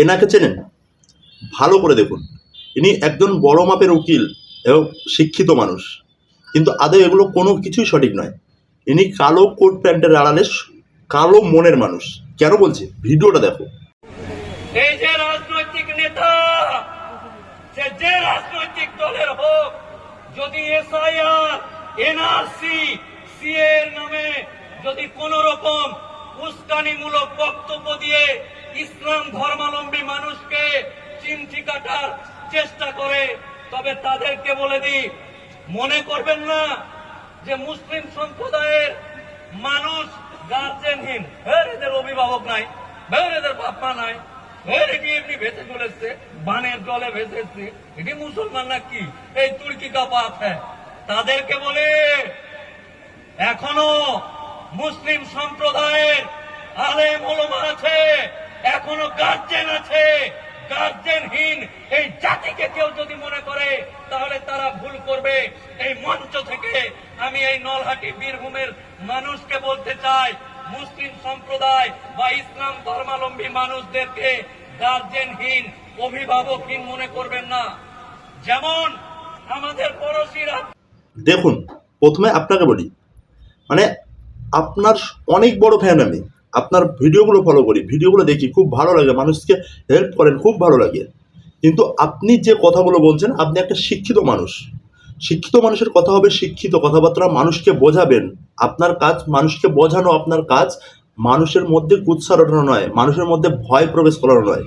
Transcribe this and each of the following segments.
এনাকে চেনেন? ভালো করে দেখুন, ইনি একজন বড় মাপের উকিল এবং শিক্ষিত মানুষ, কিন্তু আদৌ এগুলো কোনো কিছুই সঠিক নয়। ইনি কালো কোট প্যান্টের আড়ালে কালো মনের মানুষ। কেন বলছি, ভিডিওটা দেখো। এই যে রাজনৈতিক নেতা, সে যে রাজনৈতিক দলের হোক, যদি এসআইআর, এনআরসি, সিএ এর নামে যদি কোন রকম উস্কানিমূলক বক্তব্য দিয়ে ইসলাম ধর্মাবলম্বী মানুষকে চিমটি কাটার চেষ্টা করে, তবে তাদেরকে বলে দিই, মনে করবেন না যে মুসলিম সম্প্রদায়ের মানুষ গার্জেনহীন, এদের অভিভাবক নাই, এদের বাপ মা নাই, এটি এমনি ভেসে চলেছে, বানের জলে ভেসেছে, এটি মুসলমান নাকি, এই তুর্কি কা বাপ হ্যাঁ। তাদেরকে বলে এখনো মুসলিম সম্প্রদায়ের আলেম ওলামা আছে, এখনো গার্জেন আছে। গার্জেনহীন এই জাতিকে কেউ যদি মনে করে তাহলে তারা ভুল করবে। এই মঞ্চ থেকে আমি এই নলহাটি বীরভূমের মানুষকে বলতে চাই, মুসলিম সম্প্রদায় বা ইসলাম ধর্মাবলম্বী মানুষদেরকে গার্জেনহীন, অভিভাবকহীন মনে করবেন না। যেমন আমাদের পড়োশিরা। দেখুন, প্রথমে আপনাকে বলি, মানে আপনার অনেক বড় ফ্যান আমি, আপনার ভিডিওগুলো ফলো করি, ভিডিওগুলো দেখি, খুব ভালো লাগে, মানুষকে হেল্প করেন, খুব ভালো লাগে। কিন্তু আপনি যে কথাগুলো বলছেন, আপনি একটা শিক্ষিত মানুষ, শিক্ষিত মানুষের কথা হবে শিক্ষিত কথাবার্তা, মানুষকে বোঝাবেন। আপনার কাজ মানুষকে বোঝানো, আপনার কাজ মানুষের মধ্যে কুৎসা রটানো নয়, মানুষের মধ্যে ভয় প্রবেশ করানো নয়।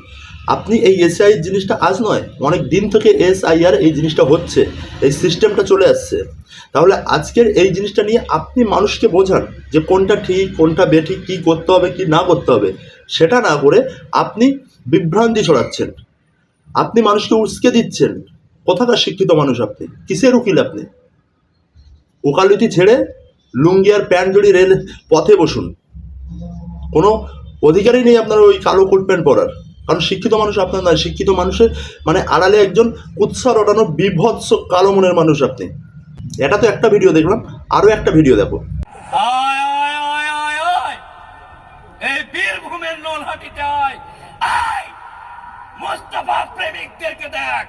আপনি এই এসআই জিনিসটা আজ নয়, অনেক দিন থেকে এসআইআর এই জিনিসটা হচ্ছে, এই সিস্টেমটা চলে আসছে। তাহলে আজকের এই জিনিসটা নিয়ে আপনি মানুষকে বোঝান যে কোনটা ঠিক কোনটা বেঠিক, কী করতে হবে কী না করতে হবে। সেটা না করে আপনি বিভ্রান্তি ছড়াচ্ছেন, আপনি মানুষকে উস্কে দিচ্ছেন। কোথাকার শিক্ষিত মানুষ আপনি? কিসের উকিল আপনি? ওকালতি ছেড়ে লুঙ্গি আর প্যান্ট জড়িয়ে রেল পথে বসুন। কোনো অধিকারই নেই আপনার ওই কালো কোট প্যান্ট পরার, কারণ শিক্ষিত মানুষ আপনার নয়। শিক্ষিত মানুষের মানে আড়ালে একজন কুৎসা রটানো বিভৎস কালো মনের মানুষ আপনি। এটা তো একটা ভিডিও দেখলাম, আরও একটা ভিডিও দেখো। আয় আয় আয় আয় আয়, এই বীরভূমের নলহাটিতে আয় আয়, মুস্তাফা প্রেমিকদেরকে দেখ,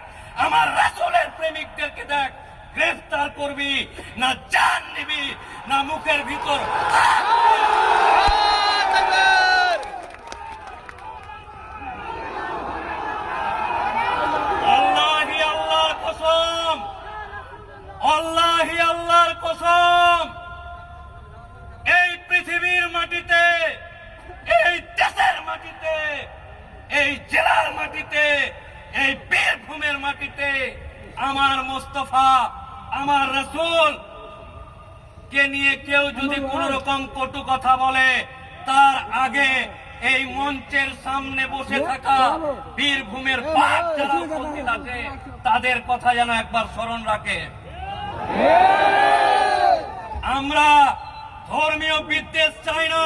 আমার রাসূলের প্রেমিকদেরকে দেখ। গ্রেফতার করবি না জান নিবি না মুখের ভিতর আল্লাহি আল্লাহর কসম, আল্লাহি আল্লাহর কসম, এই পৃথিবীর মাটিতে, এই দেশের মাটিতে, এই জেলার মাটিতে, এই বীরভূমের মাটিতে আমার মোস্তফা, আমার রাসূল কে নিয়ে কেউ যদি কোন রকম কটু কথা বলে, তার আগে এই মঞ্চের সামনে বসে থাকা বীরভূমের বাপ যারা উপস্থিত আছে, তাদের কথা যেন একবার স্মরণ রাখে। আমরা ধর্মীয় বিদ্বেষ চাই না,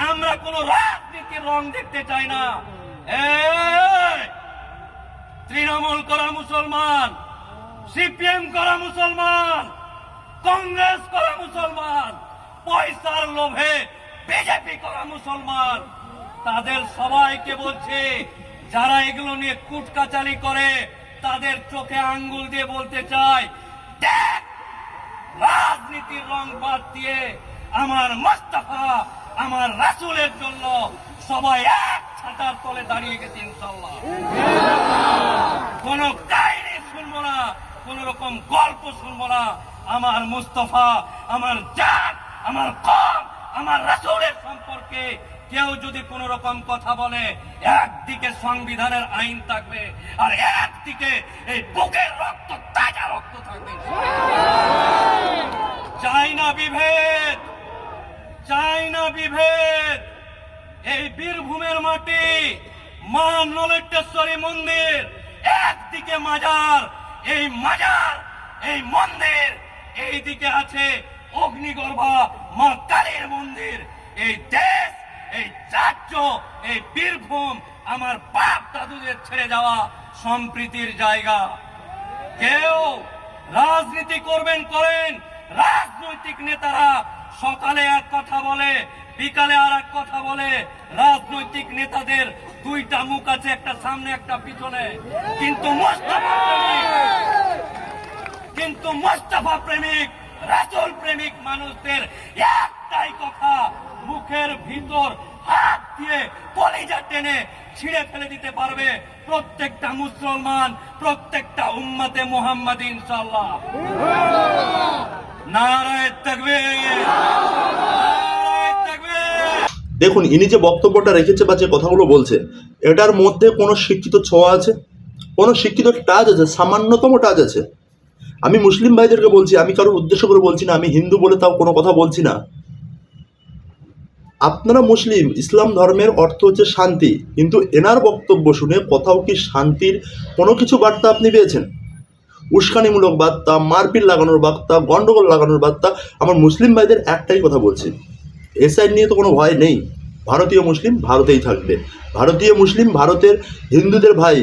আমরা কোন রাজনীতির রং দেখতে চাই না। তৃণমূল করা মুসলমান, সিপিএম করা মুসলমান, কংগ্রেস করা মুসলমান, পয়সার লোভে বিজেপি করা মুসলমান, তাদের সবাইকে বলছে, যারা এগুলো নিয়ে কুটকাচালি করে, তাদের চোখে আঙ্গুল দিয়ে বলতে চাই, দেখ, রাজনীতির রং বাদ দিয়ে আমার মুস্তাফা, আমার রাসূলের জন্য সবাই এক ছাতার তলে দাঁড়িয়ে গেছে ইনশাআল্লাহ। কোন কাহিনী শুনবো না, কোন রকম গল্প শুনবো না। আমার মুস্তাফা, আমার জান, আমার কম, আমার রাসূলের সম্পর্কে কেউ যদি কোন রকম কথা বলে, একদিকে সংবিধানের আইন থাকবে আর একদিকে এই বুকের রক্ত, তাজা রক্ত থাকবে। চাই না বিভেদ, চাই না বিভেদ। এই বীরভূমের মাটি, মা নলেটেশ্বরী মন্দির, একদিকে মাজার, এই মাজার, এই মন্দির, এইদিকে আছে অগ্নিগর্ভা মা কালীর মন্দির। এই দেশ, এই রাজ্য, এই বীরভূম আমার বাপ দাদুদের ছেড়ে যাওয়া সম্প্রীতির জায়গা। কেউ রাজনীতি করবেন করেন, রাজনৈতিক নেতারা সকালে এক কথা বলে, বিকালে আর এক কথা বলে। রাজনৈতিক নেতাদের দুইটা মুখ আছে, একটা সামনে একটা পিছনে, কিন্তু মোস্তফা প্রেমিক রাসূল প্রেমিক মানুষদের একটাই কথা, মুখের ভিতর হাত দিয়ে কলিজা টেনে ছিঁড়ে ফেলে দিতে পারবে প্রত্যেকটা মুসলমান, প্রত্যেকটা উম্মতে মুহাম্মদ ইনশাআল্লাহ। নারায়ে তাকবীর, নারায়ে তাকবীর। দেখুন, ইনি যে বক্তব্যটা রেখেছে বা যে কথাগুলো বলছে, এটার মধ্যে কোনো শিক্ষিত ছোঁয়া আছে? কোনো শিক্ষিত টাচ আছে? সামান্যতম টাচ আছে? আমি মুসলিম ভাইদেরকে বলছি, আমি কারোর উদ্দেশ্য করে বলছি না, আমি হিন্দু বলে তাও কোনো কথা বলছি না। আপনারা মুসলিম, ইসলাম ধর্মের অর্থ হচ্ছে শান্তি, কিন্তু এনার বক্তব্য শুনে কোথাও কি শান্তির কোনো কিছু বার্তা আপনি পেয়েছেন? উস্কানিমূলক বার্তা, মারপিট লাগানোর বার্তা, গন্ডগোল লাগানোর বার্তা। আমার মুসলিম ভাইদের একটাই কথা বলছি, এসআই নিয়ে তো কোনো ভয় নেই। ভারতীয় মুসলিম ভারতেই থাকবে, ভারতীয় মুসলিম ভারতের হিন্দুদের ভাই,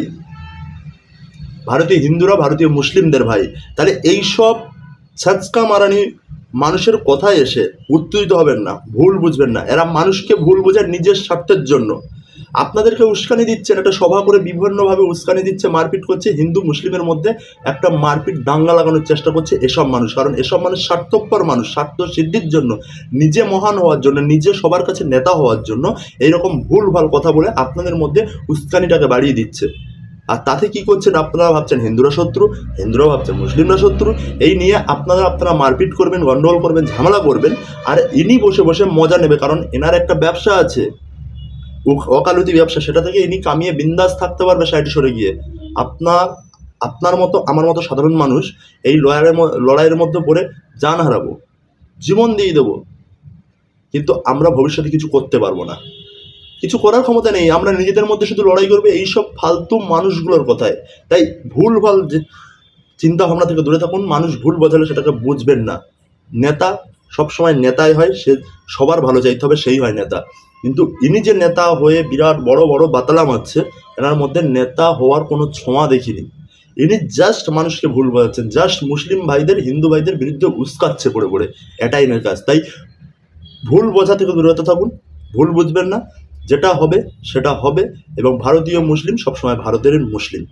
ভারতীয় হিন্দুরা ভারতীয় মুসলিমদের ভাই। তাহলে এইসব ছ্যাঁচকা মারানি মানুষের কথায় এসে উত্তেজিত হবেন না, ভুল বুঝবেন না। এরা মানুষকে ভুল বোঝার নিজের স্বার্থের জন্য আপনাদেরকে উস্কানি দিচ্ছেন, একটা সভা করে বিভিন্নভাবে উস্কানি দিচ্ছে, মারপিট করছে, হিন্দু মুসলিমের মধ্যে একটা মারপিট দাঙ্গা লাগানোর চেষ্টা করছে এসব মানুষ। কারণ এসব মানুষ স্বার্থপর মানুষ, স্বার্থ সিদ্ধির জন্য, নিজে মহান হওয়ার জন্য, নিজে সবার কাছে নেতা হওয়ার জন্য এইরকম ভুলভাল কথা বলে আপনাদের মধ্যে উস্কানিটাকে বাড়িয়ে দিচ্ছে। আর তাতে কি করছেন? আপনারা ভাবছেন হিন্দুরা শত্রু, হিন্দুরা ভাবছেন মুসলিমরা শত্রু। এই নিয়ে আপনারা মারপিট করবেন, গন্ডগোল করবেন, ঝামেলা করবেন, আর ইনি বসে বসে মজা নেবে। কারণ এনার একটা ব্যবসা আছে, ওকালতি ব্যবসা, সেটা থেকে ইনি কামিয়ে বিন্দাস থাকতে পারবে সাইডে সরে গিয়ে। আপনার মতো আমার মতো সাধারণ মানুষ এই লড়াইয়ের মধ্যে পড়ে জান হারাবো, জীবন দিয়ে দেবো, কিন্তু আমরা ভবিষ্যতে কিছু করতে পারবো না, কিছু করার ক্ষমতা নেই। আমরা নিজেদের মধ্যে শুধু লড়াই করবে এইসব ফালতু মানুষগুলোর কথায়। তাই ভুলভাল যে চিন্তা ভাবনা থেকে দূরে থাকুন। মানুষ ভুল বোঝালে সেটাকে বুঝবেন না। নেতা সবসময় নেতাই হয়, সে সবার ভালো চাইতে হবে, সেই হয় নেতা। কিন্তু ইনি যে নেতা হয়ে বিরাট বড় বড় বাতালা মারছে, এনার মধ্যে নেতা হওয়ার কোনো ছোঁয়া দেখিনি। ইনি জাস্ট মানুষকে ভুল বোঝাচ্ছেন, জাস্ট মুসলিম ভাইদের হিন্দু ভাইদের বিরুদ্ধে উস্কাচ্ছে পড়ে পড়ে, এটাই এনার কাজ। তাই ভুল বোঝা থেকে দূরত থাকুন, ভুল বুঝবেন না, যেটা হবে সেটা হবে, এবং ভারতীয় মুসলিম সবসময় ভারতের মুসলিম।